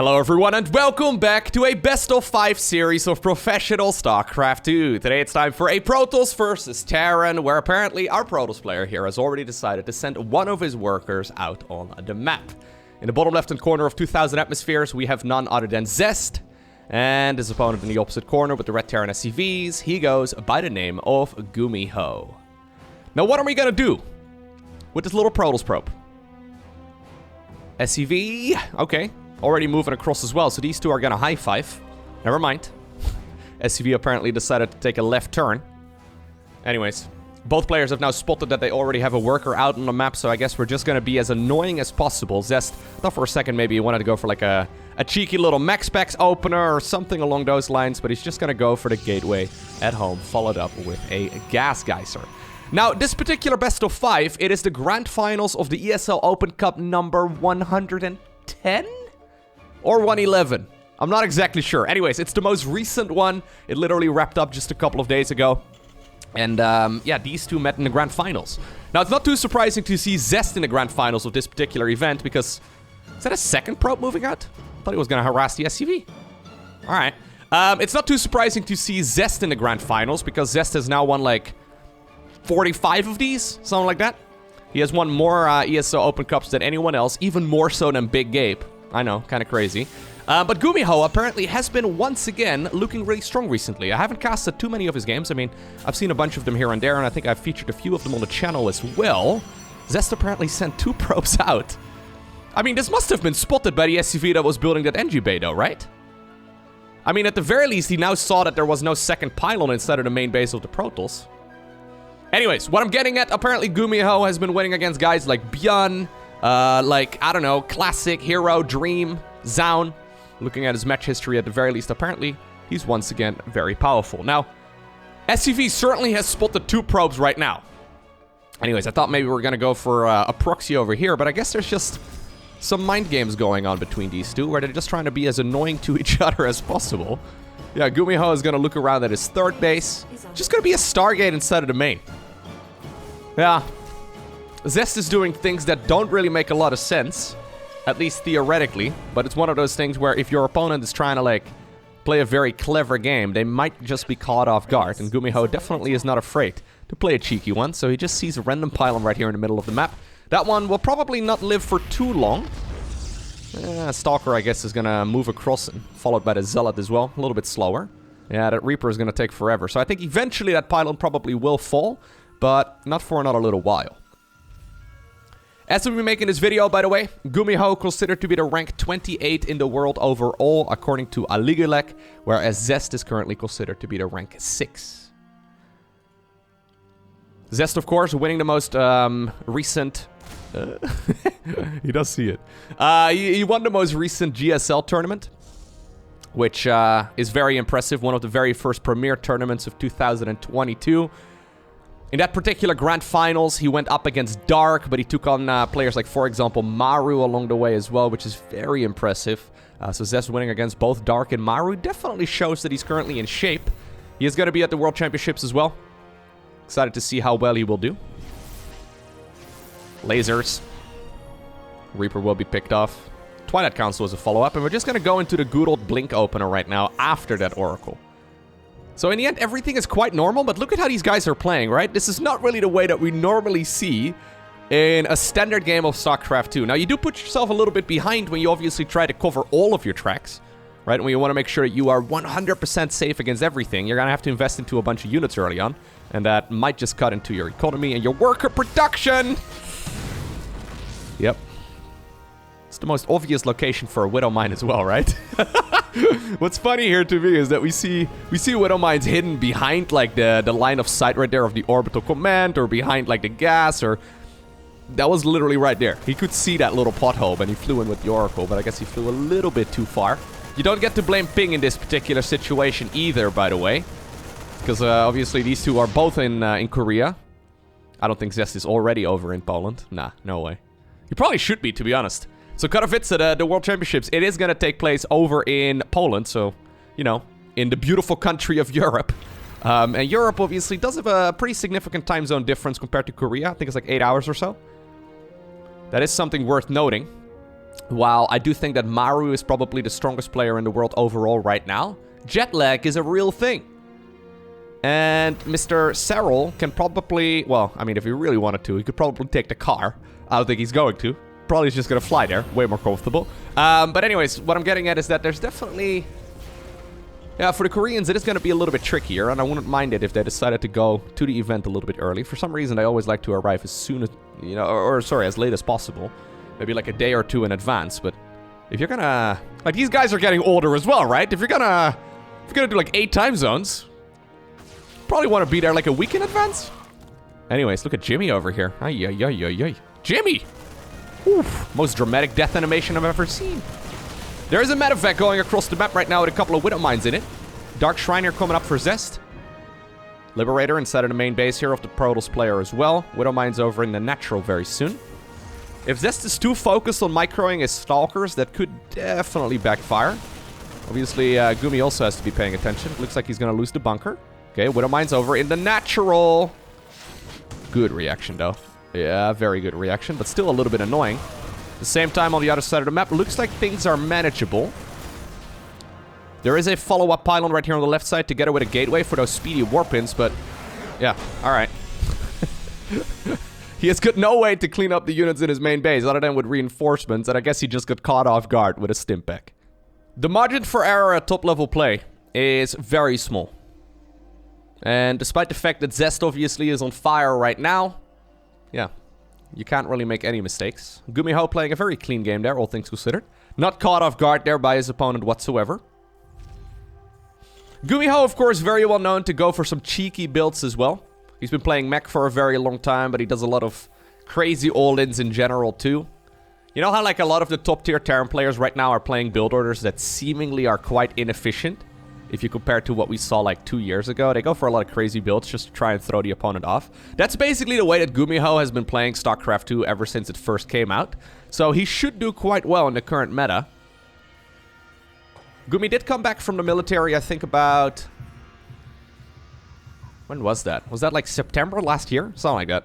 Hello everyone and welcome back to a best of 5 series of professional StarCraft 2. Today it's time for a Protoss versus Terran, where apparently our Protoss player here has already decided to send one of his workers out on the map. In the bottom left-hand corner of 2000 atmospheres, we have none other than Zest. And his opponent in the opposite corner with the red Terran SCVs, he goes by the name of GuMiho. Now what are we gonna do with this little Protoss probe? SCV, okay. Already moving across as well, so these two are gonna high five. Never mind. SCV apparently decided to take a left turn. Anyways, both players have now spotted that they already have a worker out on the map, so I guess we're just gonna be as annoying as possible. Zest thought for a second maybe he wanted to go for like a cheeky little max packs opener or something along those lines, but he's just gonna go for the gateway at home, followed up with a gas geyser. Now, this particular best of 5, it is the grand finals of the ESL Open Cup number 110? Or 111. I'm not exactly sure. Anyways, it's the most recent one. It literally wrapped up just a couple of days ago. And, yeah, these two met in the grand finals. Now, it's not too surprising to see Zest in the grand finals of this particular event, because... Is that a second probe moving out? I thought he was going to harass the SCV. Alright. It's not too surprising to see Zest in the grand finals, because Zest has now won, like, 45 of these? Something like that. He has won more ESL Open Cups than anyone else, even more so than Big Gabe. I know, kind of crazy. But GuMiho apparently has been once again looking really strong recently. I haven't casted too many of his games. I mean, I've seen a bunch of them here and there, and I think I've featured a few of them on the channel as well. Zest apparently sent 2 probes out. I mean, this must have been spotted by the SCV that was building that NG bay though, right? I mean, at the very least, he now saw that there was no second pylon inside of the main base of the Protoss. Anyways, what I'm getting at, apparently GuMiho has been winning against guys like Bjorn, like, I don't know, Classic, Hero, Dream, Zaun. Looking at his match history at the very least, apparently, he's once again very powerful. Now, SCV certainly has spotted 2 probes right now. Anyways, I thought maybe we were going to go for a proxy over here, but I guess there's just some mind games going on between these two, where they're just trying to be as annoying to each other as possible. Yeah, GuMiho is going to look around at his third base. Just going to be a Stargate inside of the main. Yeah. Zest is doing things that don't really make a lot of sense, at least theoretically, but it's one of those things where if your opponent is trying to, like, play a very clever game, they might just be caught off guard, and GuMiho definitely is not afraid to play a cheeky one, so he just sees a random pylon right here in the middle of the map. That one will probably not live for too long. Stalker, I guess, is gonna move across, and followed by the Zealot as well, a little bit slower. Yeah, that Reaper is gonna take forever, so I think eventually that pylon probably will fall, but not for another little while. As we'll be making this video, by the way, GuMiho considered to be the rank 28 in the world overall, according to Aligulek, whereas Zest is currently considered to be the rank 6. Zest, of course, winning the most recent... he does see it. He won the most recent GSL tournament, which is very impressive. One of the very first premier tournaments of 2022. In that particular grand finals, he went up against Dark, but he took on players like, for example, Maru along the way as well, which is very impressive. So Zest winning against both Dark and Maru definitely shows that he's currently in shape. He is going to be at the World Championships as well. Excited to see how well he will do. Lasers. Reaper will be picked off. Twilight Council is a follow-up, and we're just going to go into the good old Blink opener right now after that Oracle. So in the end, everything is quite normal, but look at how these guys are playing, right? This is not really the way that we normally see in a standard game of StarCraft 2. Now, you do put yourself a little bit behind when you obviously try to cover all of your tracks, right? When you want to make sure that you are 100% safe against everything, you're going to have to invest into a bunch of units early on, and that might just cut into your economy and your worker production. Yep. It's the most obvious location for a Widow Mine as well, right? What's funny here to me is that we see Widow Mines hidden behind, like, the line of sight right there of the orbital command, or behind, like, the gas, or... That was literally right there. He could see that little pothole when he flew in with the Oracle, but I guess he flew a little bit too far. You don't get to blame Ping in this particular situation either, by the way. Because, obviously, these two are both in Korea. I don't think Zest is already over in Poland. Nah, no way. He probably should be, to be honest. So Katowice, the World Championships, it is going to take place over in Poland. So, you know, in the beautiful country of Europe. And Europe, obviously, does have a pretty significant time zone difference compared to Korea. I think it's like 8 hours or so. That is something worth noting. while I do think that Maru is probably the strongest player in the world overall right now, jet lag is a real thing. And Mr. Serral can probably, well, I mean, if he really wanted to, he could probably take the car. I don't think he's going to. Probably he's just going to fly there. Way more comfortable. But anyways, what I'm getting at is that there's definitely... Yeah, for the Koreans, it is going to be a little bit trickier, and I wouldn't mind it if they decided to go to the event a little bit early. For some reason, they always like to arrive as soon as, you know, or sorry, as late as possible. Maybe like a day or two in advance, but if you're gonna... Like, these guys are getting older as well, right? If you're gonna do like 8 time zones, probably want to be there like a week in advance. Anyways, look at Jimmy over here. Ay, ay, ay, ay, ay. Jimmy! Oof, most dramatic death animation I've ever seen. There is a medevac going across the map right now with a couple of Widow Mines in it. Dark Shriner coming up for Zest. Liberator inside of the main base here of the Protoss player as well. Widow Mines over in the natural very soon. If Zest is too focused on microing his Stalkers, that could definitely backfire. Obviously, Gumi also has to be paying attention. Looks like he's going to lose the bunker. Okay, Widow Mines over in the natural. Good reaction, though. Yeah, very good reaction, but still a little bit annoying. At the same time, on the other side of the map, looks like things are manageable. There is a follow-up pylon right here on the left side together with a gateway for those speedy warpins, but yeah, alright. He has got no way to clean up the units in his main base other than with reinforcements, and I guess he just got caught off guard with a Stimpak. The margin for error at top-level play is very small. And despite the fact that Zest obviously is on fire right now, yeah, you can't really make any mistakes. GuMiho playing a very clean game there, all things considered. Not caught off guard there by his opponent whatsoever. GuMiho, of course, very well known to go for some cheeky builds as well. He's been playing mech for a very long time, but he does a lot of crazy all-ins in general too. You know how like a lot of the top-tier Terran players right now are playing build orders that seemingly are quite inefficient? If you compare to what we saw like 2 years ago, they go for a lot of crazy builds just to try and throw the opponent off. That's basically the way that GuMiho has been playing StarCraft 2 ever since it first came out. So he should do quite well in the current meta. Gumi did come back from the military, I think about... When was that? Was that like September last year? Something like that.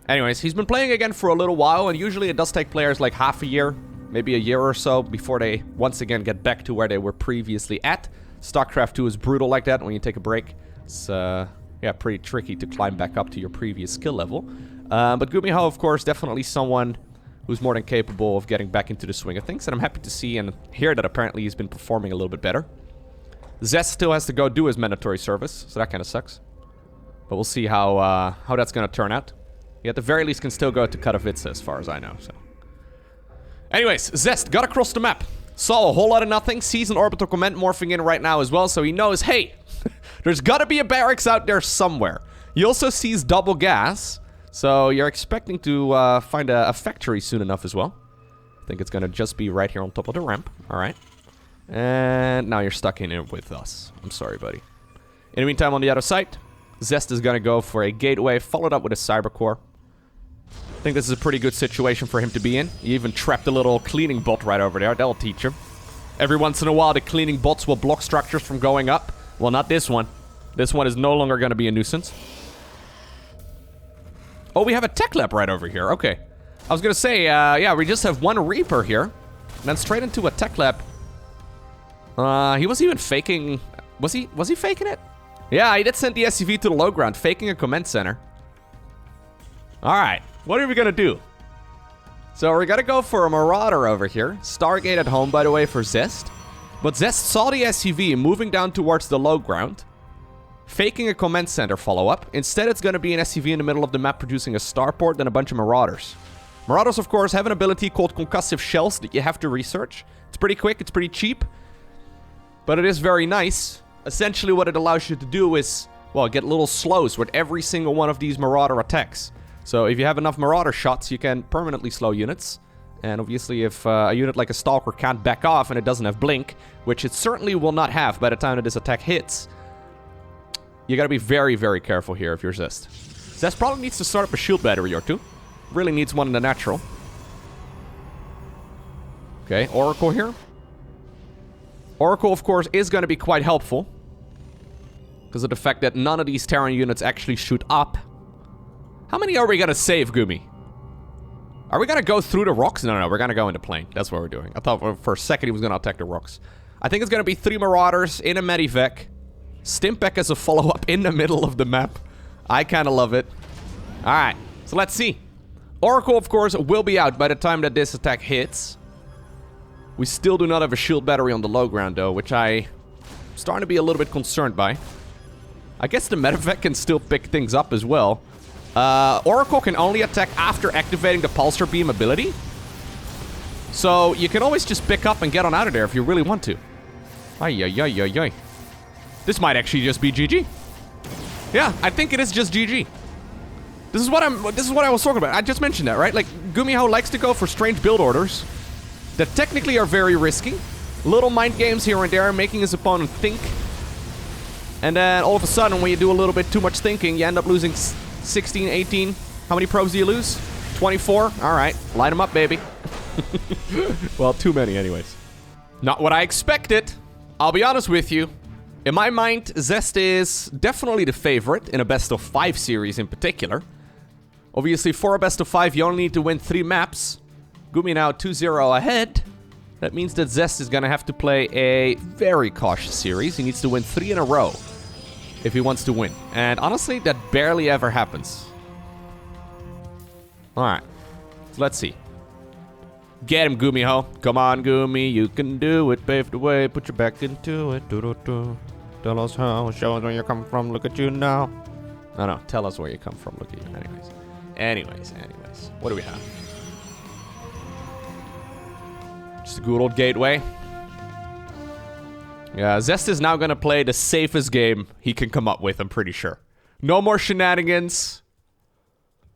Anyways, he's been playing again for a little while, and usually it does take players like half a year, maybe a year or so, before they once again get back to where they were previously at. StarCraft 2 is brutal like that when you take a break. It's, yeah, pretty tricky to climb back up to your previous skill level. But GuMiho, of course, definitely someone who's more than capable of getting back into the swing of things, and I'm happy to see and hear that apparently he's been performing a little bit better. Zest still has to go do his mandatory service, so that kind of sucks. But we'll see how that's going to turn out. He at the very least can still go to Katowice as far as I know, so... Anyways, Zest got across the map. Saw a whole lot of nothing. Sees an orbital command morphing in right now as well, so he knows, hey, there's got to be a barracks out there somewhere. He also sees double gas, so you're expecting to find a factory soon enough as well. I think it's going to just be right here on top of the ramp. All right. And now you're stuck in it with us. I'm sorry, buddy. In the meantime, on the other side, Zest is going to go for a gateway, followed up with a cyber core. I think this is a pretty good situation for him to be in. He even trapped a little cleaning bot right over there. That'll teach him. Every once in a while, the cleaning bots will block structures from going up. Well, not this one. This one is no longer going to be a nuisance. Oh, we have a tech lab right over here. Okay. I was going to say, yeah, we just have one Reaper here. And then straight into a tech lab. He was even faking... Was he faking it? Yeah, he did send the SCV to the low ground, faking a command center. Alright. What are we gonna do? So we're gonna go for a Marauder over here. Stargate at home, by the way, for Zest. But Zest saw the SCV moving down towards the low ground, faking a command center follow-up. Instead, it's gonna be an SCV in the middle of the map producing a starport and a bunch of Marauders. Marauders, of course, have an ability called concussive shells that you have to research. It's pretty quick, it's pretty cheap, but it is very nice. Essentially, what it allows you to do is, well, get little slows with every single one of these Marauder attacks. So if you have enough Marauder shots, you can permanently slow units. And obviously, if a unit like a Stalker can't back off and it doesn't have Blink, which it certainly will not have by the time that this attack hits, you gotta be very, very careful here if you're Zest. Zest probably needs to start up a shield battery or two. Really needs one in the natural. Okay, Oracle here. Oracle, of course, is going to be quite helpful because of the fact that none of these Terran units actually shoot up. How many are we going to save, Gumi? Are we gonna go through the rocks? No, we're gonna go into plane. That's what we're doing. I thought for a second he was gonna attack the rocks. I think it's gonna be 3 Marauders in a Medivac. Stimpec as a follow-up in the middle of the map. I kinda love it. Alright, so let's see. Oracle, of course, will be out by the time that this attack hits. We still do not have a shield battery on the low ground, though, which I'm starting to be a little bit concerned by. I guess the Medivac can still pick things up as well. Oracle can only attack after activating the Pulsar Beam ability. So you can always just pick up and get on out of there if you really want to. Ay, ay, ay, ay, ay. This might actually just be GG. Yeah, I think it is just GG. This is what I was talking about. I just mentioned that, right? Like, GuMiho likes to go for strange build orders that technically are very risky. Little mind games here and there, making his opponent think. And then all of a sudden, when you do a little bit too much thinking, you end up losing 16, 18. How many probes do you lose? 24? Alright, light them up, baby. Well, too many anyways. Not what I expected. I'll be honest with you. In my mind, Zest is definitely the favorite in a best of 5 series in particular. Obviously, for a best of 5, you only need to win 3 maps. Gumi now 2-0 ahead. That means that Zest is going to have to play a very cautious series. He needs to win 3 in a row if he wants to win. And honestly, that barely ever happens. Alright, so let's see. Get him, GuMiho. Come on, Gumi, you can do it. Pave the way, put your back into it. Do-do-do. Tell us how, show us where you come from, look at you now. No, tell us where you come from, look at you. Anyways. What do we have? Just a good old gateway. Yeah, Zest is now gonna play the safest game he can come up with, I'm pretty sure. No more shenanigans.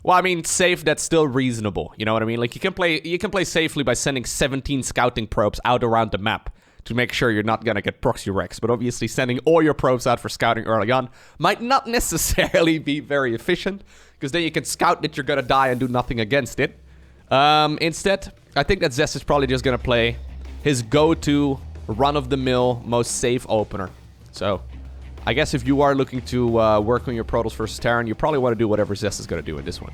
Well, I mean, safe, that's still reasonable. You know what I mean? Like, you can play safely by sending 17 scouting probes out around the map to make sure you're not gonna get proxy wrecks. But obviously, sending all your probes out for scouting early on might not necessarily be very efficient, because then you can scout that you're gonna die and do nothing against it. Instead, I think that Zest is probably just gonna play his go-to run-of-the-mill, most safe opener. So, I guess if you are looking to work on your Protoss versus Terran, you probably want to do whatever Zest is going to do in this one.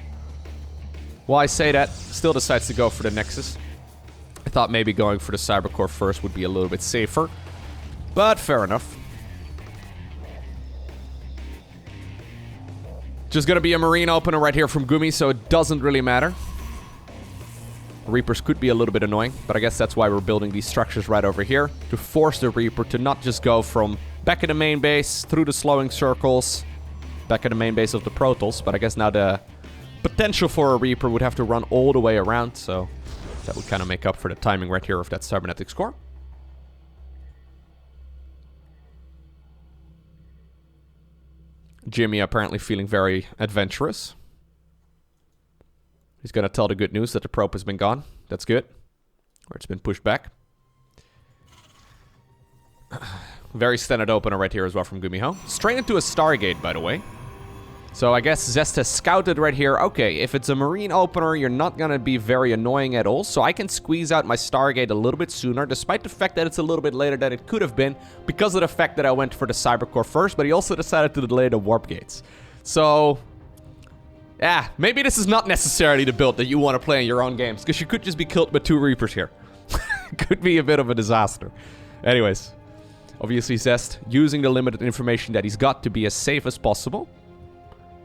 Well, I say that, still decides to go for the Nexus. I thought maybe going for the Cybercore first would be a little bit safer, but fair enough. Just going to be a Marine opener right here from Gumi, so it doesn't really matter. Reapers could be a little bit annoying, but I guess that's why we're building these structures right over here, to force the Reaper to not just go from back at the main base, through the slowing circles, back at the main base of the Protoss, but I guess now the potential for a Reaper would have to run all the way around, so that would kind of make up for the timing right here of that cybernetics core. Jimmy apparently feeling very adventurous. He's going to tell the good news that the probe has been gone. That's good. Or it's been pushed back. Very standard opener right here as well from GuMiho. Straight into a Stargate, by the way. So I guess Zest has scouted right here. Okay, if it's a Marine opener, you're not going to be very annoying at all. So I can squeeze out my Stargate a little bit sooner, despite the fact that it's a little bit later than it could have been, because of the fact that I went for the Cybercore first, but he also decided to delay the Warp Gates. So, yeah, maybe this is not necessarily the build that you want to play in your own games, because you could just be killed by 2 Reapers here. Could be a bit of a disaster. Anyways, obviously Zest using the limited information that he's got to be as safe as possible.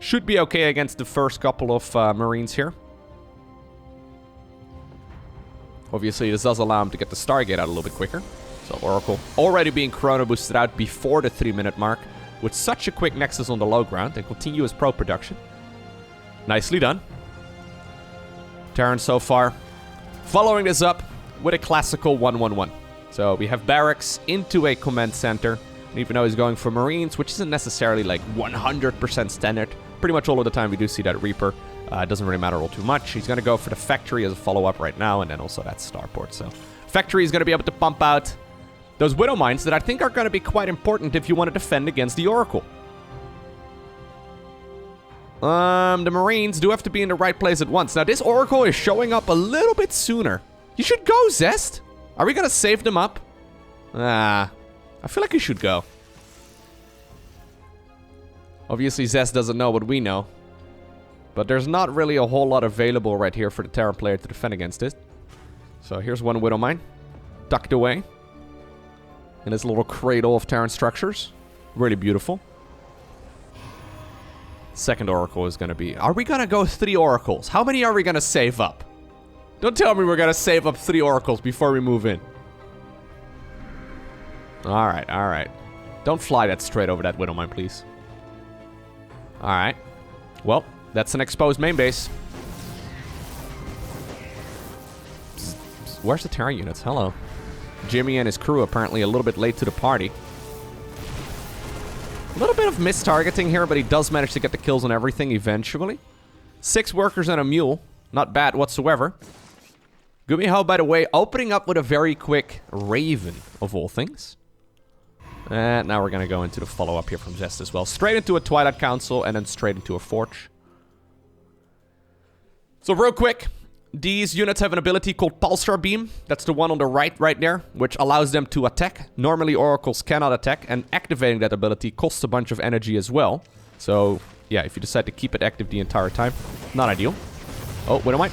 Should be okay against the first couple of Marines here. Obviously, this does allow him to get the Stargate out a little bit quicker. So Oracle already being chrono boosted out before the 3-minute mark with such a quick Nexus on the low ground and continuous probe production. Nicely done. Terran so far following this up with a classical 1-1-1. So we have barracks into a command center. And even though he's going for Marines, which isn't necessarily like 100% standard, pretty much all of the time we do see that Reaper. It doesn't really matter all too much. He's going to go for the factory as a follow-up right now, and then also that starport. So factory is going to be able to pump out those Widow Mines that I think are going to be quite important if you want to defend against the Oracle. The Marines do have to be in the right place at once. Now, this Oracle is showing up a little bit sooner. You should go, Zest. Are we going to save them up? I feel like you should go. Obviously, Zest doesn't know what we know. But there's not really a whole lot available right here for the Terran player to defend against it. So here's one Widow Mine. Tucked away. In this little cradle of Terran structures. Really beautiful. Second Oracle is going to be... Are we going to go 3 Oracles? How many are we going to save up? Don't tell me we're going to save up 3 Oracles before we move in. Alright, alright. Don't fly that straight over that Widow Mine, please. Alright. Well, that's an exposed main base. Where's the Terran units? Hello. Jimmy and his crew apparently a little bit late to the party. A little bit of mistargeting here, but he does manage to get the kills on everything eventually. 6 workers and a mule. Not bad whatsoever. GuMiho, by the way, opening up with a very quick Raven, of all things. And now we're going to go into the follow-up here from Zest as well. Straight into a Twilight Council and then straight into a Forge. So real quick, these units have an ability called Pulsar Beam. That's the one on the right there, which allows them to attack. Normally Oracles cannot attack, and activating that ability costs a bunch of energy as well. So, yeah, if you decide to keep it active the entire time, not ideal. Oh, Widow Mine.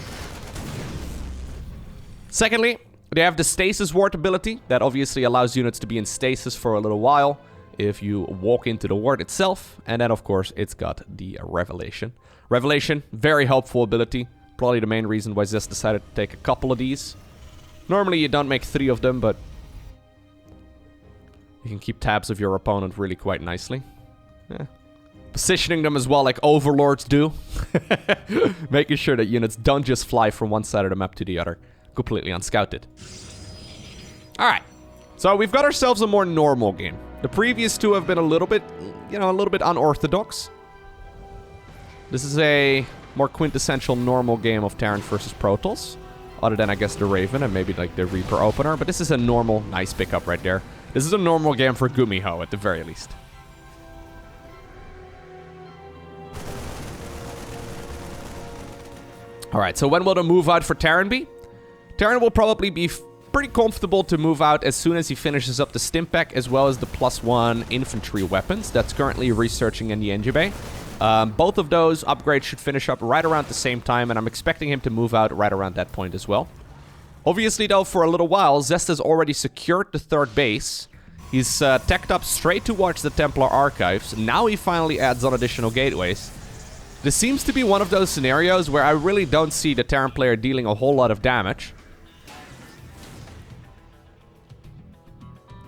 Secondly, they have the Stasis Ward ability. That obviously allows units to be in stasis for a little while if you walk into the ward itself. And then, of course, it's got the Revelation. Revelation, very helpful ability. Probably the main reason why Zest decided to take a couple of these. Normally, you don't make 3 of them, but you can keep tabs of your opponent really quite nicely. Yeah. Positioning them as well like overlords do. Making sure that units don't just fly from one side of the map to the other. Completely unscouted. Alright. So we've got ourselves a more normal game. The previous 2 have been a little bit, a little bit unorthodox. This is a more quintessential normal game of Terran versus Protoss. Other than, I guess, the Raven and maybe like the Reaper opener. But this is a normal, nice pickup right there. This is a normal game for GuMiho at the very least. Alright, so when will the move out for Terran be? Terran will probably be pretty comfortable to move out as soon as he finishes up the stim pack as well as the +1 infantry weapons that's currently researching in the engine bay. Both of those upgrades should finish up right around the same time, and I'm expecting him to move out right around that point as well. Obviously, though, for a little while, Zest has already secured the 3rd base. He's teched up straight towards the Templar Archives. Now he finally adds on additional gateways. This seems to be one of those scenarios where I really don't see the Terran player dealing a whole lot of damage.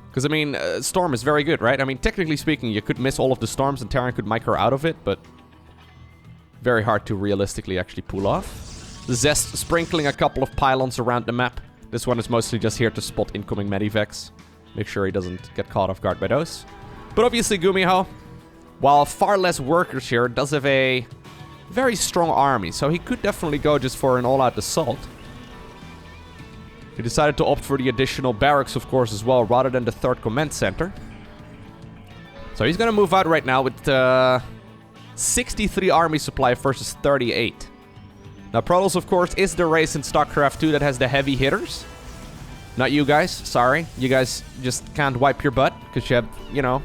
Because, I mean, Storm is very good, right? I mean, technically speaking, you could miss all of the Storms and Terran could micro out of it, but very hard to realistically actually pull off. Zest sprinkling a couple of pylons around the map. This one is mostly just here to spot incoming medivacs. Make sure he doesn't get caught off guard by those. But obviously, GuMiho, while far less workers here, does have a very strong army. So he could definitely go just for an all-out assault. He decided to opt for the additional barracks, of course, as well, rather than the 3rd command center. So he's going to move out right now with 63 army supply versus 38. Now, Protoss, of course, is the race in StarCraft 2 that has the heavy hitters. Not you guys, sorry. You guys just can't wipe your butt because you have,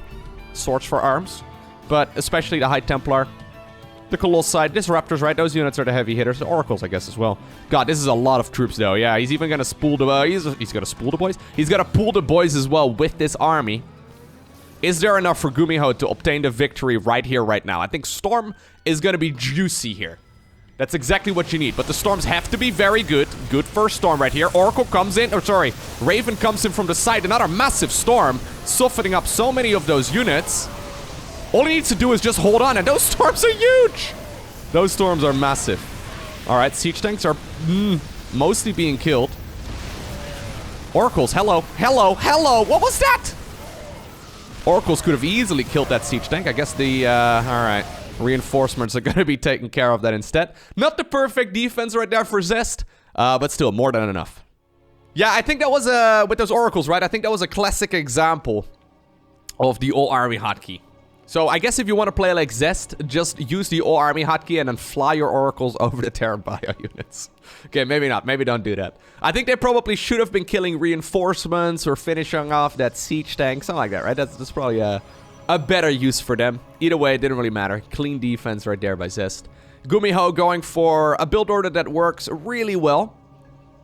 swords for arms. But especially the High Templar, the Colossi, Disruptors, right? Those units are the heavy hitters. The Oracles, I guess, as well. God, this is a lot of troops, though. Yeah, he's even going to spool the... he's going to spool the boys? He's going to pull the boys as well with this army. Is there enough for GuMiho to obtain the victory right here, right now? I think Storm is going to be juicy here. That's exactly what you need. But the Storms have to be very good. Good first Storm right here. Oracle comes in. Raven comes in from the side. Another massive Storm. Softening up so many of those units. All he needs to do is just hold on. And those Storms are huge. Those Storms are massive. Alright, Siege Tanks are mostly being killed. Oracles, hello. Hello. Hello. What was that? Oracles could have easily killed that Siege Tank. I guess the... alright. Reinforcements are going to be taking care of that instead. Not the perfect defense right there for Zest, but still more than enough. Yeah, I think that was with those Oracles, right? I think that was a classic example of the all-army hotkey. So I guess if you want to play like Zest, just use the all-army hotkey and then fly your Oracles over the Terran bio units. Okay, maybe not. Maybe don't do that. I think they probably should have been killing reinforcements or finishing off that siege tank, something like that, right? That's probably a better use for them. Either way, it didn't really matter. Clean defense right there by Zest. GuMiho going for a build order that works really well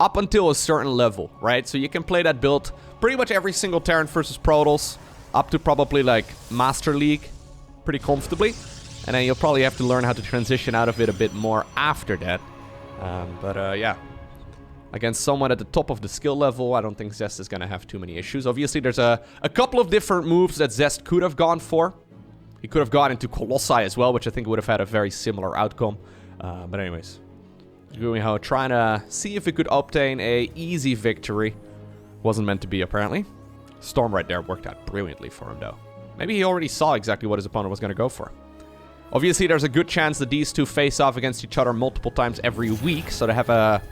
up until a certain level, right? So you can play that build pretty much every single Terran versus Protoss up to probably like Master League pretty comfortably. And then you'll probably have to learn how to transition out of it a bit more after that. Yeah. Against someone at the top of the skill level, I don't think Zest is going to have too many issues. Obviously, there's a couple of different moves that Zest could have gone for. He could have gone into Colossi as well, which I think would have had a very similar outcome. But anyways, GuMiho trying to see if he could obtain a easy victory. Wasn't meant to be, apparently. Storm right there worked out brilliantly for him, though. Maybe he already saw exactly what his opponent was going to go for. Obviously, there's a good chance that these two face off against each other multiple times every week, so they have a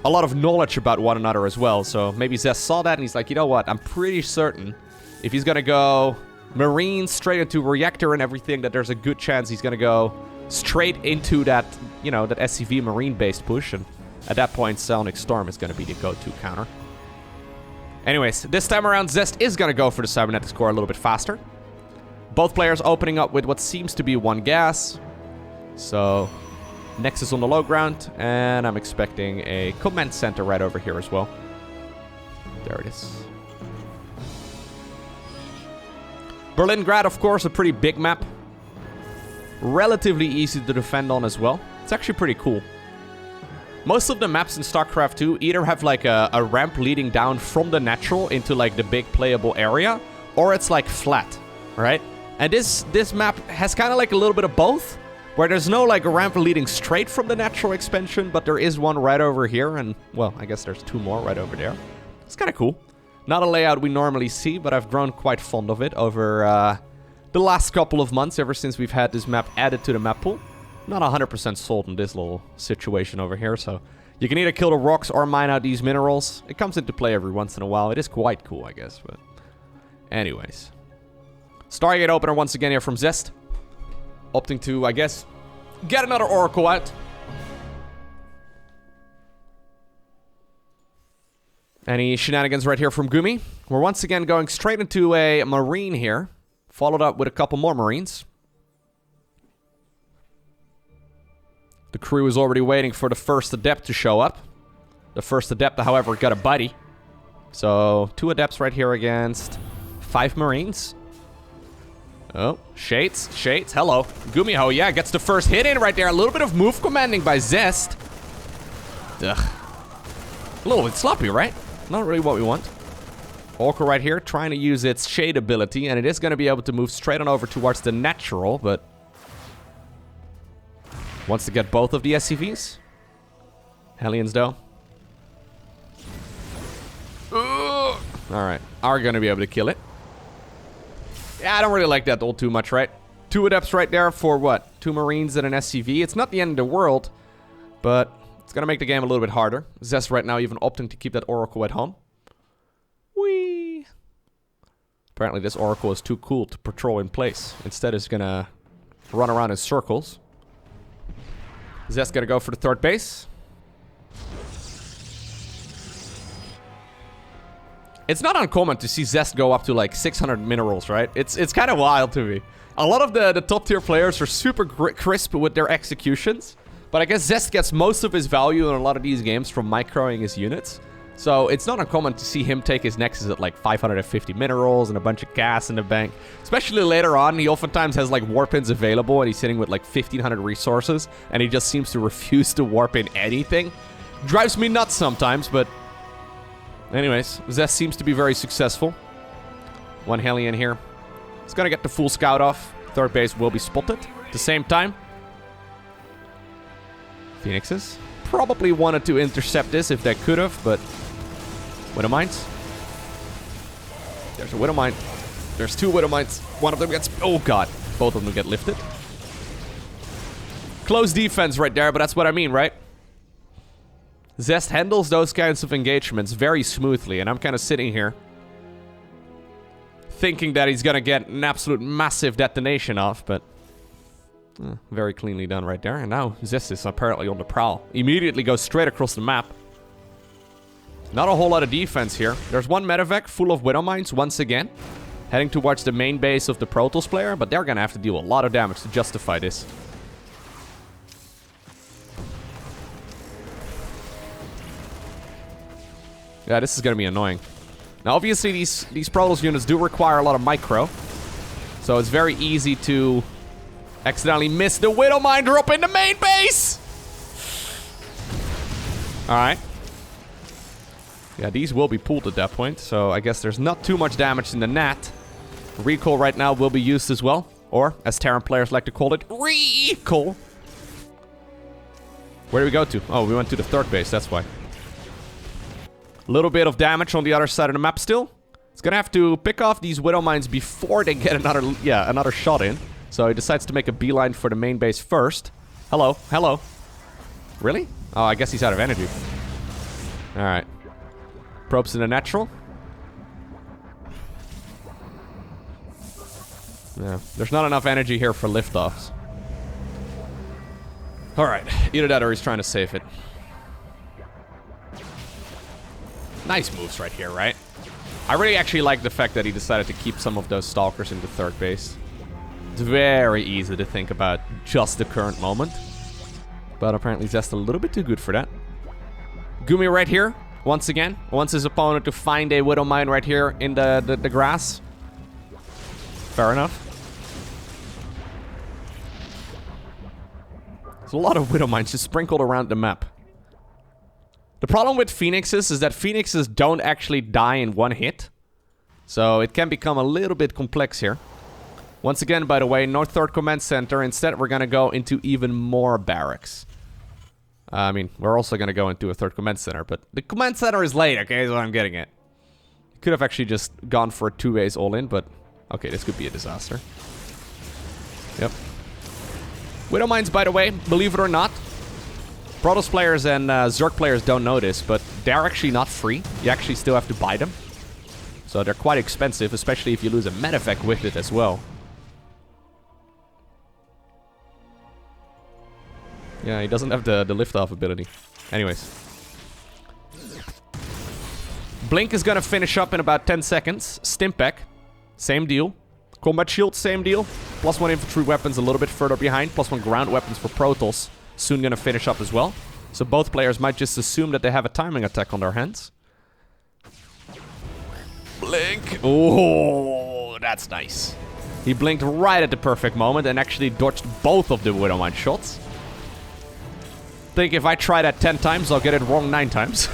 lot of knowledge about one another as well. So maybe Zest saw that and he's like, you know what, I'm pretty certain if he's going to go Marine straight into Reactor and everything, that there's a good chance he's going to go straight into that, you know, that SCV Marine-based push. And at that point, Psionic Storm is going to be the go-to counter. Anyways, this time around, Zest is going to go for the cybernetic score a little bit faster. Both players opening up with what seems to be one gas. So, Nexus on the low ground. And I'm expecting a command center right over here as well. There it is. Berlingrad, of course, a pretty big map. Relatively easy to defend on as well. It's actually pretty cool. Most of the maps in StarCraft 2 either have like a ramp leading down from the natural into like the big playable area, or it's like flat, right? And this map has kind of like a little bit of both, where there's no like a ramp leading straight from the natural expansion, but there is one right over here, and well, I guess there's two more right over there. It's kind of cool. Not a layout we normally see, but I've grown quite fond of it over the last couple of months, ever since we've had this map added to the map pool. Not 100% sold in this little situation over here, so you can either kill the rocks or mine out these minerals. It comes into play every once in a while. It is quite cool, I guess, but anyways. Stargate opener once again here from Zest. Opting to, I guess, get another Oracle out. Any shenanigans right here from Gumi? We're once again going straight into a Marine here, followed up with a couple more Marines. The crew is already waiting for the first Adept to show up. The first Adept, however, got a buddy. So, 2 Adepts right here against 5 Marines. Oh, Shades, hello. GuMiho, yeah, gets the first hit in right there. A little bit of move commanding by Zest. Ugh. A little bit sloppy, right? Not really what we want. Oracle right here, trying to use its Shade ability, and it is going to be able to move straight on over towards the natural, but wants to get both of the SCVs. Hellions, though. Alright, are going to be able to kill it. Yeah, I don't really like that ult too much, right? 2 Adepts right there for what? 2 Marines and an SCV. It's not the end of the world, but it's going to make the game a little bit harder. Zest right now even opting to keep that Oracle at home. Whee! Apparently this Oracle is too cool to patrol in place. Instead it's going to run around in circles. Zest going to go for the 3rd base. It's not uncommon to see Zest go up to like 600 minerals, right? It's kind of wild to me. A lot of the top tier players are super crisp with their executions. But I guess Zest gets most of his value in a lot of these games from microing his units. So it's not uncommon to see him take his Nexus at like 550 minerals and a bunch of gas in the bank. Especially later on, he oftentimes has like warp ins available and he's sitting with like 1500 resources. And he just seems to refuse to warp in anything. Drives me nuts sometimes, but anyways, Zest seems to be very successful. 1 Hellion here. He's gonna get the full scout off. 3rd base will be spotted. At the same time, Phoenixes probably wanted to intercept this if they could have, but Widow Mines. There's a Widow Mine. There's 2 Widow Mines. One of them gets... Oh, God. Both of them get lifted. Close defense right there, but that's what I mean, right? Zest handles those kinds of engagements very smoothly, and I'm kind of sitting here thinking that he's gonna get an absolute massive detonation off, but very cleanly done right there. And now Zest is apparently on the prowl. Immediately goes straight across the map. Not a whole lot of defense here. There's 1 medevac full of Widow Mines once again, heading towards the main base of the Protoss player, but they're gonna have to deal a lot of damage to justify this. Yeah, this is gonna be annoying. Now, obviously, these Protoss units do require a lot of micro. So it's very easy to accidentally miss the Widow Mine drop in the main base! Alright. Yeah, these will be pulled at that point, so I guess there's not too much damage in the net. Recall right now will be used as well. Or, as Terran players like to call it, recall. Where do we go to? Oh, we went to the third base, that's why. A little bit of damage on the other side of the map still. It's gonna have to pick off these Widow Mines before they get another shot in. So he decides to make a beeline for the main base first. Hello, hello. Really? Oh, I guess he's out of energy. Alright. Probes in the natural. Yeah, there's not enough energy here for liftoffs. Alright, either that or he's trying to save it. Nice moves right here, right? I really actually like the fact that he decided to keep some of those stalkers in the third base. It's very easy to think about just the current moment. But apparently Zest a little bit too good for that. Gumi right here, once again. Wants his opponent to find a Widow Mine right here in the grass. Fair enough. There's a lot of Widow Mines just sprinkled around the map. The problem with Phoenixes is that Phoenixes don't actually die in one hit. So it can become a little bit complex here. Once again, by the way, North 3rd Command Center. Instead, we're gonna go into even more barracks. I mean, we're also gonna go into a 3rd Command Center, but the Command Center is late, okay, is what I'm getting at. Could have actually just gone for a 2-ways all-in, but... okay, this could be a disaster. Yep. Widow Mines, by the way, believe it or not, Protoss players and Zerg players don't know this, but they're actually not free. You actually still have to buy them. So they're quite expensive, especially if you lose a medevac with it as well. Yeah, he doesn't have the liftoff ability. Anyways. Blink is gonna finish up in about 10 seconds. Stimpack, same deal. Combat Shield, same deal. +1 infantry weapons a little bit further behind. +1 ground weapons for Protoss. Soon gonna finish up as well. So both players might just assume that they have a timing attack on their hands. Blink. Oh, that's nice. He blinked right at the perfect moment and actually dodged both of the Widow Mine shots. Think if I try that 10 times, I'll get it wrong 9 times.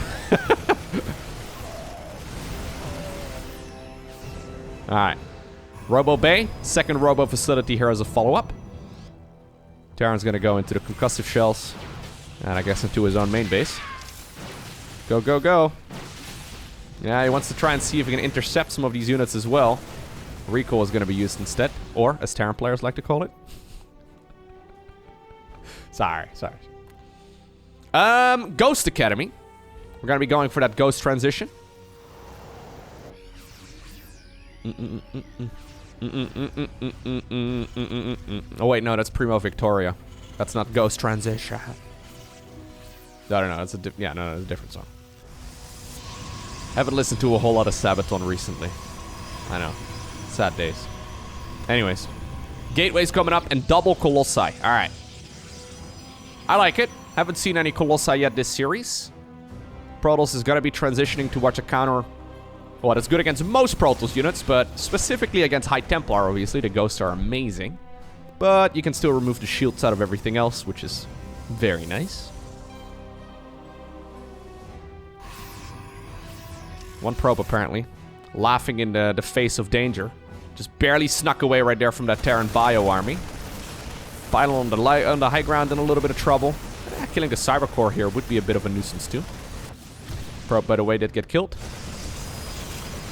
Alright. Robo Bay. Second Robo facility here as a follow-up. Terran's gonna go into the concussive shells. And I guess into his own main base. Go, go, go. Yeah, he wants to try and see if he can intercept some of these units as well. Recall is gonna be used instead. Or, as Terran players like to call it. Sorry. Ghost Academy. We're gonna be going for that Ghost transition. Oh wait, no, that's Primo Victoria. That's not Ghost Transition. No, that's a that's a different song. Haven't listened to a whole lot of Sabaton recently. I know. Sad days. Anyways. Gateway's coming up and double Colossi. Alright. I like it. Haven't seen any Colossi yet this series. Protoss is gonna be transitioning towards a counter. Well, that's good against most Protoss units, but specifically against High Templar, obviously. The Ghosts are amazing. But you can still remove the shields out of everything else, which is very nice. One probe, apparently. Laughing in the face of danger. Just barely snuck away right there from that Terran bio army. Final on the high ground in a little bit of trouble. Killing the Cyber Core here would be a bit of a nuisance, too. Probe, by the way, did get killed.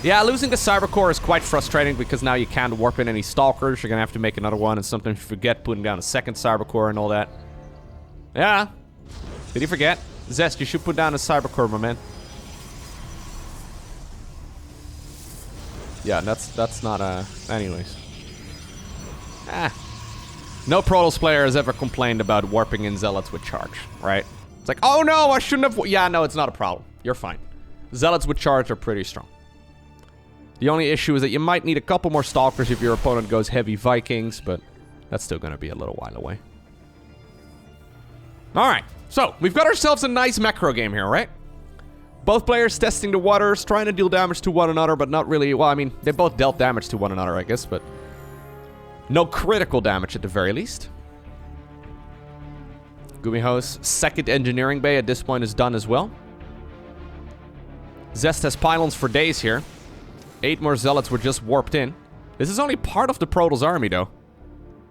Yeah, losing the Cyber Core is quite frustrating because now you can't warp in any Stalkers. You're gonna have to make another one, and sometimes you forget putting down a second Cyber Core and all that. Yeah. Did you forget? Zest, you should put down a Cyber Core, my man. Yeah, that's not anyways. No Protoss player has ever complained about warping in Zealots with charge, right? It's like, oh no, I shouldn't have... Yeah, no, it's not a problem. You're fine. Zealots with charge are pretty strong. The only issue is that you might need a couple more Stalkers if your opponent goes heavy Vikings, but that's still going to be a little while away. Alright, so we've got ourselves a nice macro game here, right? Both players testing the waters, trying to deal damage to one another, but not really... Well, I mean, they both dealt damage to one another, I guess, but... No critical damage at the very least. GuMiho's second engineering bay at this point is done as well. Zest has pylons for days here. 8 more zealots were just warped in. This is only part of the Protoss army, though.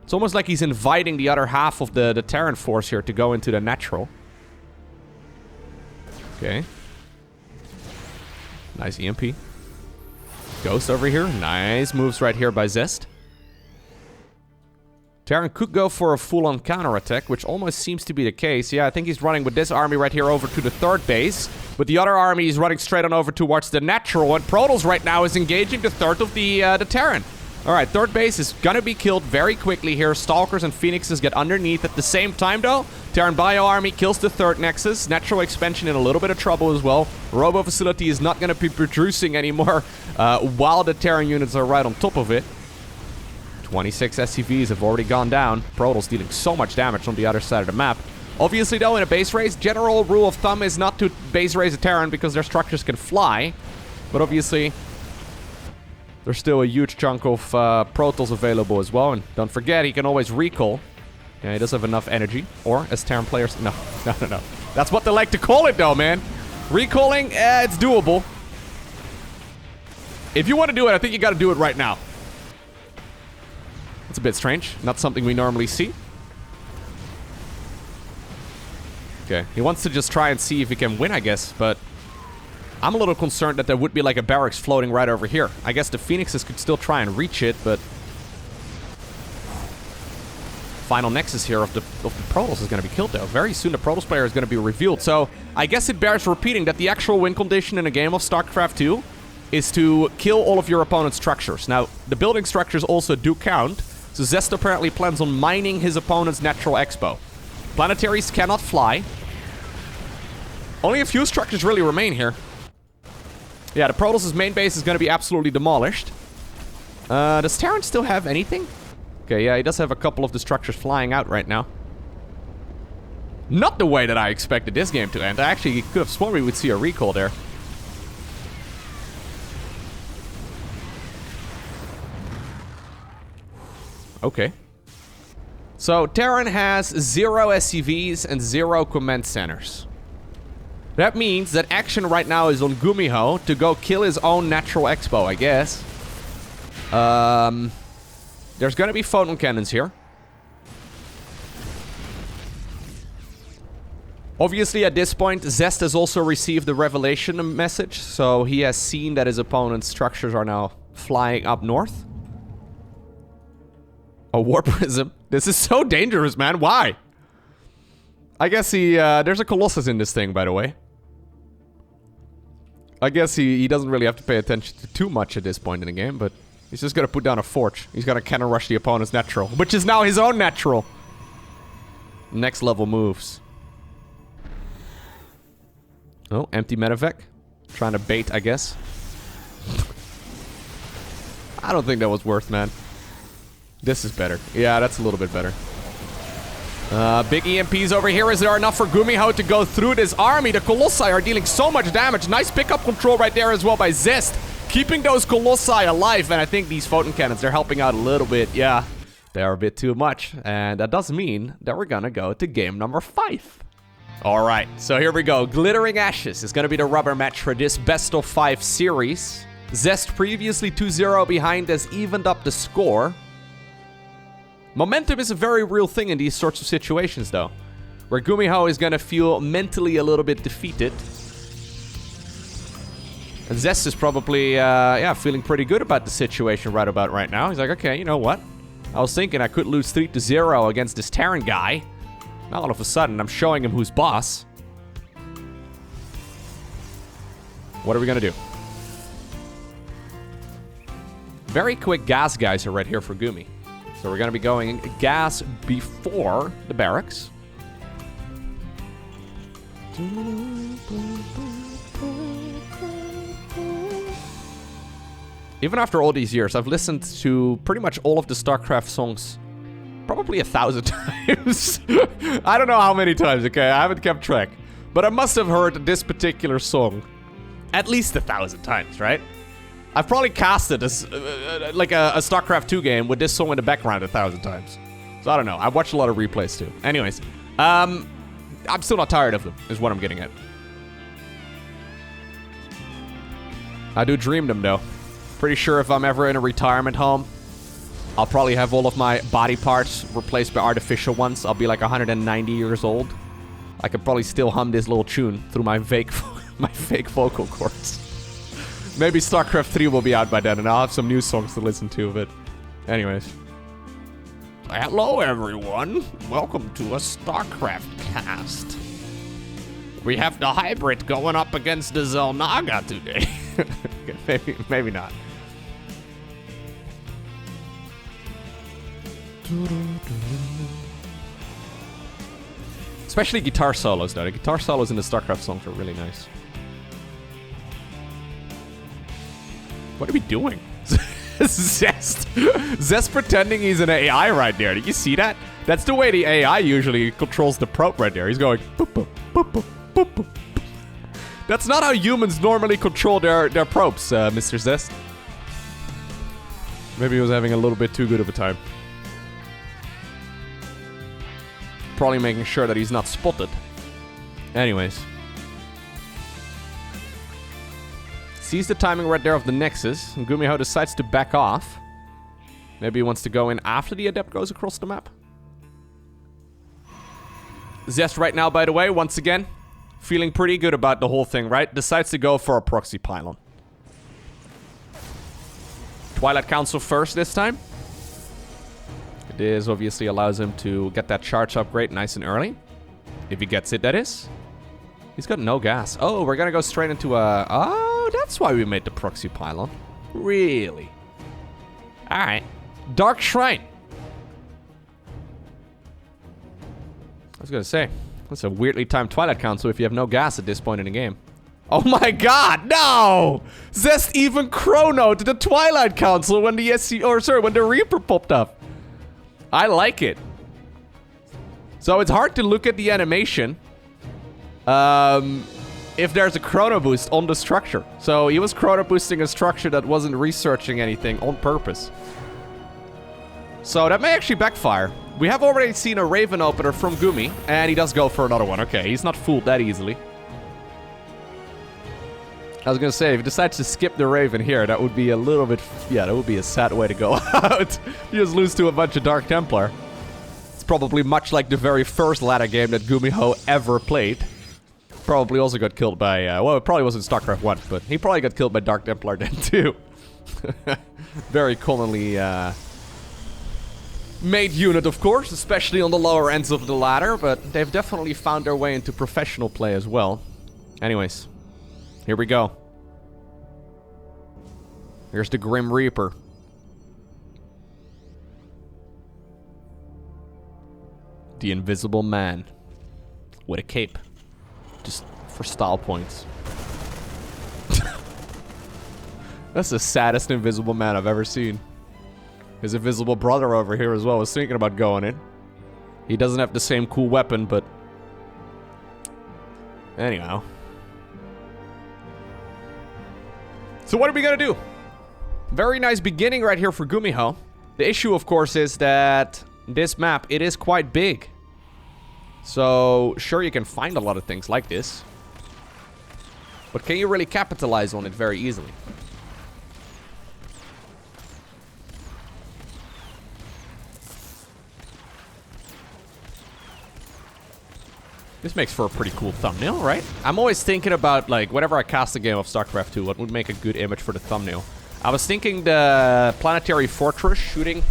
It's almost like he's inviting the other half of the Terran force here to go into the natural. Okay. Nice EMP. Ghost over here. Nice moves right here by Zest. Terran could go for a full-on counterattack, which almost seems to be the case. Yeah, I think he's running with this army right here over to the third base. With the other army, he's running straight on over towards the natural. And Protoss right now is engaging the third of the Terran. Alright, third base is gonna be killed very quickly here. Stalkers and Phoenixes get underneath at the same time, though. Terran Bio Army kills the third Nexus. Natural expansion in a little bit of trouble as well. Robo Facility is not gonna be producing anymore while the Terran units are right on top of it. 26 SCVs have already gone down. Protoss dealing so much damage on the other side of the map. Obviously, though, in a base race, general rule of thumb is not to base raise a Terran because their structures can fly. But obviously, there's still a huge chunk of Protoss available as well. And don't forget, he can always recall. Yeah, he does have enough energy. Or, as Terran players... No. That's what they like to call it, though, man. Recalling, it's doable. If you want to do it, I think you got to do it right now. It's a bit strange. Not something we normally see. Okay. He wants to just try and see if he can win, I guess. But I'm a little concerned that there would be like a barracks floating right over here. I guess the Phoenixes could still try and reach it, but... Final Nexus here of the Protoss is going to be killed, though. Very soon the Protoss player is going to be revealed. So I guess it bears repeating that the actual win condition in a game of StarCraft 2 is to kill all of your opponent's structures. Now, the building structures also do count. So Zest apparently plans on mining his opponent's natural expo. Planetaries cannot fly. Only a few structures really remain here. Yeah, the Protoss' main base is going to be absolutely demolished. Does Terran still have anything? Okay, yeah, he does have a couple of the structures flying out right now. Not the way that I expected this game to end. I actually could have sworn we would see a recall there. Okay. So, Terran has 0 SCVs and 0 command centers. That means that action right now is on GuMiho to go kill his own natural expo, I guess. There's gonna be photon cannons here. Obviously, at this point, Zest has also received the revelation message, so he has seen that his opponent's structures are now flying up north. A war prism. This is so dangerous, man. Why? I guess he, there's a Colossus in this thing, by the way. I guess he doesn't really have to pay attention to too much at this point in the game, but he's just gonna put down a forge. He's gonna cannon rush the opponent's natural, which is now his own natural. Next level moves. Oh, empty medevac. Trying to bait, I guess. I don't think that was worth, man. This is better. Yeah, that's a little bit better. Big EMPs over here. Is there enough for GuMiho to go through this army? The Colossi are dealing so much damage. Nice pickup control right there as well by Zest. Keeping those Colossi alive. And I think these photon cannons, they're helping out a little bit. Yeah, they're a bit too much. And that does mean that we're gonna go to game number 5. Alright, so here we go. Glittering Ashes is gonna be the rubber match for this best of 5 series. Zest, previously 2-0 behind, has evened up the score. Momentum is a very real thing in these sorts of situations, though, where GuMiho is gonna feel mentally a little bit defeated. And Zest is probably, yeah, feeling pretty good about the situation right about right now. He's like, okay, you know what? I was thinking I could lose 3-0 against this Terran guy. Now all of a sudden, I'm showing him who's boss. What are we gonna do? Very quick gas guys are right here for Gumi. So we're going to be going gas before the barracks. Even after all these years, I've listened to pretty much all of the StarCraft songs probably 1,000 times. I don't know how many times, okay? I haven't kept track. But I must have heard this particular song At least 1,000 times, right? I've probably casted this, like a StarCraft 2 game with this song in the background 1,000 times. So I don't know. I've watched a lot of replays too. Anyways, I'm still not tired of them, is what I'm getting at. I do dream them though. Pretty sure if I'm ever in a retirement home, I'll probably have all of my body parts replaced by artificial ones. I'll be like 190 years old. I could probably still hum this little tune through my fake vocal cords. Maybe StarCraft 3 will be out by then, and I'll have some new songs to listen to, but anyways. Hello, everyone. Welcome to a StarCraft cast. We have the hybrid going up against the Xel'Naga today. maybe not. Especially guitar solos, though. The guitar solos in the StarCraft songs are really nice. What are we doing? Zest. Zest pretending he's an AI right there. Did you see that? That's the way the AI usually controls the probe right there. He's going... boop, boop, boop, boop, boop, boop. That's not how humans normally control their probes, Mr. Zest. Maybe he was having a little bit too good of a time. Probably making sure that he's not spotted. Anyways. Sees the timing right there of the Nexus, and GuMiho decides to back off. Maybe he wants to go in after the Adept goes across the map. Zest right now, by the way, once again, feeling pretty good about the whole thing, right? Decides to go for a proxy pylon. Twilight Council first this time. This obviously allows him to get that charge upgrade nice and early. If he gets it, that is. He's got no gas. Oh, we're gonna go straight into a... Oh, that's why we made the proxy pylon. Really? Alright. Dark Shrine. I was gonna say, that's a weirdly timed Twilight Council if you have no gas at this point in the game. Oh my god, no! Zest even chronoed the Twilight Council when the when the Reaper popped up. I like it. So it's hard to look at the animation if there's a chrono boost on the structure. So he was chrono boosting a structure that wasn't researching anything on purpose. So that may actually backfire. We have already seen a Raven opener from Gumi, and he does go for another one. Okay, he's not fooled that easily. I was gonna say, if he decides to skip the Raven here, that would be a little bit... Yeah, that would be a sad way to go out. You just lose to a bunch of Dark Templar. It's probably much like the very first ladder game that GuMiho ever played. Probably also got killed by... well, it probably wasn't StarCraft 1, but he probably got killed by Dark Templar then too. Very commonly made unit, of course, especially on the lower ends of the ladder, but they've definitely found their way into professional play as well. Anyways. Here we go. Here's the Grim Reaper. The Invisible Man. With a cape. Just for style points. That's the saddest Invisible Man I've ever seen. His invisible brother over here as well was thinking about going in. He doesn't have the same cool weapon, but... Anyhow. So what are we gonna do? Very nice beginning right here for GuMiho. The issue, of course, is that this map, it is quite big. So, sure, you can find a lot of things like this. But can you really capitalize on it very easily? This makes for a pretty cool thumbnail, right? I'm always thinking about, like, whenever I cast a game of StarCraft 2, what would make a good image for the thumbnail. I was thinking the Planetary Fortress shooting...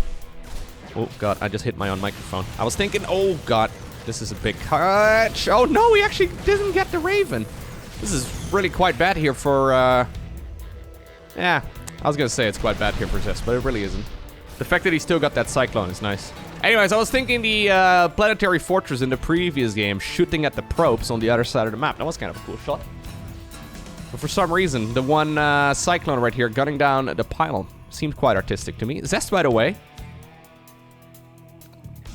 Oh, God, I just hit my own microphone. I was thinking, oh, God, this is a big catch. Oh, no, he actually didn't get the Raven. This is really quite bad here for, Yeah, I was gonna say it's quite bad here for Zest, but it really isn't. The fact that he still got that Cyclone is nice. Anyways, I was thinking the Planetary Fortress in the previous game shooting at the probes on the other side of the map. That was kind of a cool shot. But for some reason, the one Cyclone right here gunning down the pylon seemed quite artistic to me. Zest, by the way,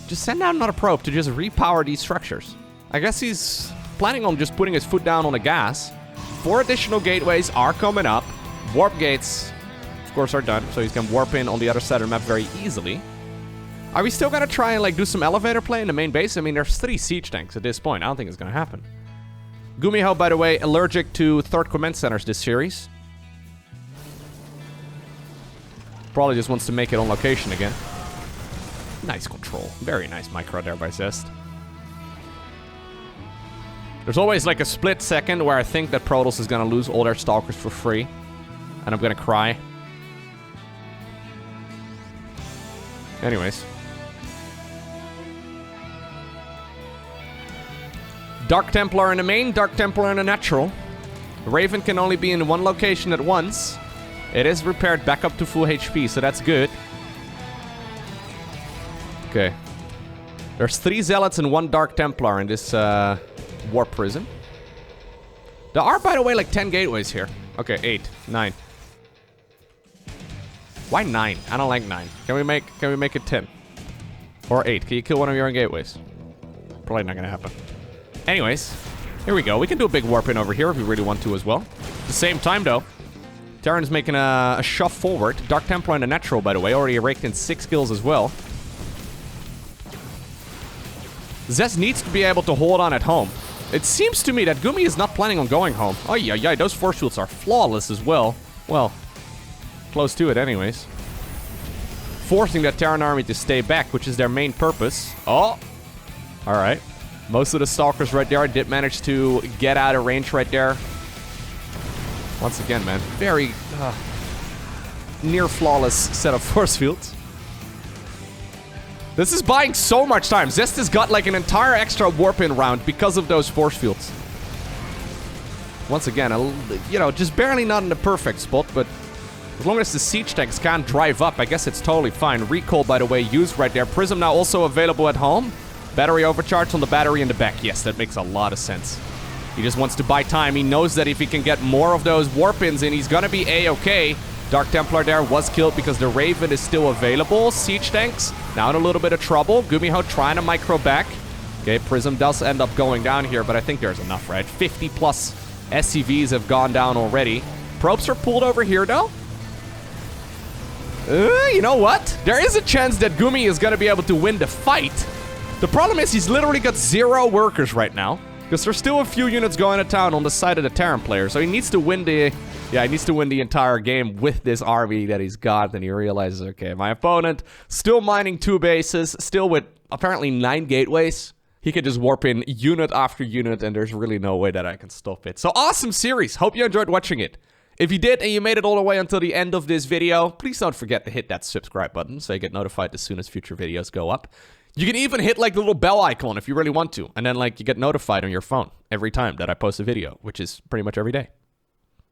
just send out another probe to just repower these structures. I guess he's planning on just putting his foot down on the gas 4 additional gateways are coming up. Warp gates, of course, are done. So he's going to warp in on the other side of the map very easily. Are we still going to try and, like, do some elevator play in the main base? I mean, there's 3 siege tanks at this point. I don't think it's going to happen. GuMiho, by the way, allergic to 3rd command centers this series. Probably just wants to make it on location again. Nice control. Very nice micro there by Zest. There's always, like, a split second where I think that Protoss is going to lose all their Stalkers for free. And I'm going to cry. Anyways. Dark Templar in the main, Dark Templar in the natural. The Raven can only be in one location at once. It is repaired back up to full HP, so that's good. Okay. There's 3 Zealots and 1 Dark Templar in this Warp Prison. There are, by the way, like 10 gateways here. Okay, 8, 9. Why 9? I don't like 9. Can we make it 10? Or 8? Can you kill one of your own gateways? Probably not gonna happen. Anyways, here we go. We can do a big warp in over here if we really want to as well. At the same time, though, Terran's making a shove forward. Dark Templar in the natural, by the way. Already raked in 6 kills as well. Zest needs to be able to hold on at home. It seems to me that Gumi is not planning on going home. Oh, yeah, those force fields are flawless as well. Well, close to it anyways. Forcing that Terran army to stay back, which is their main purpose. Oh! Alright. Most of the Stalkers right there did manage to get out of range right there. Once again, man. Very near flawless set of force fields. This is buying so much time. Zest has got like an entire extra warp-in round because of those force fields. Once again, you know, just barely not in the perfect spot, but as long as the siege tanks can't drive up, I guess it's totally fine. Recall, by the way, used right there. Prism now also available at home. Battery overcharge on the battery in the back. Yes, that makes a lot of sense. He just wants to buy time. He knows that if he can get more of those warp-ins in, he's gonna be A-okay. Dark Templar there was killed because the Raven is still available. Siege tanks now in a little bit of trouble. GuMiho trying to micro back. Okay, Prism does end up going down here, but I think there's enough, right? 50 plus SCVs have gone down already. Probes are pulled over here, though. You know what? There is a chance that Gumi is gonna be able to win the fight. The problem is he's literally got 0 workers right now. Because there's still a few units going to town on the side of the Terran player. So he needs to win the... Yeah, he needs to win the entire game with this army that he's got. And he realizes, okay, my opponent still mining 2 bases. Still with apparently 9 gateways. He could just warp in unit after unit. And there's really no way that I can stop it. So awesome series. Hope you enjoyed watching it. If you did and you made it all the way until the end of this video, please don't forget to hit that subscribe button so you get notified as soon as future videos go up. You can even hit like the little bell icon if you really want to, and then like you get notified on your phone every time that I post a video, which is pretty much every day.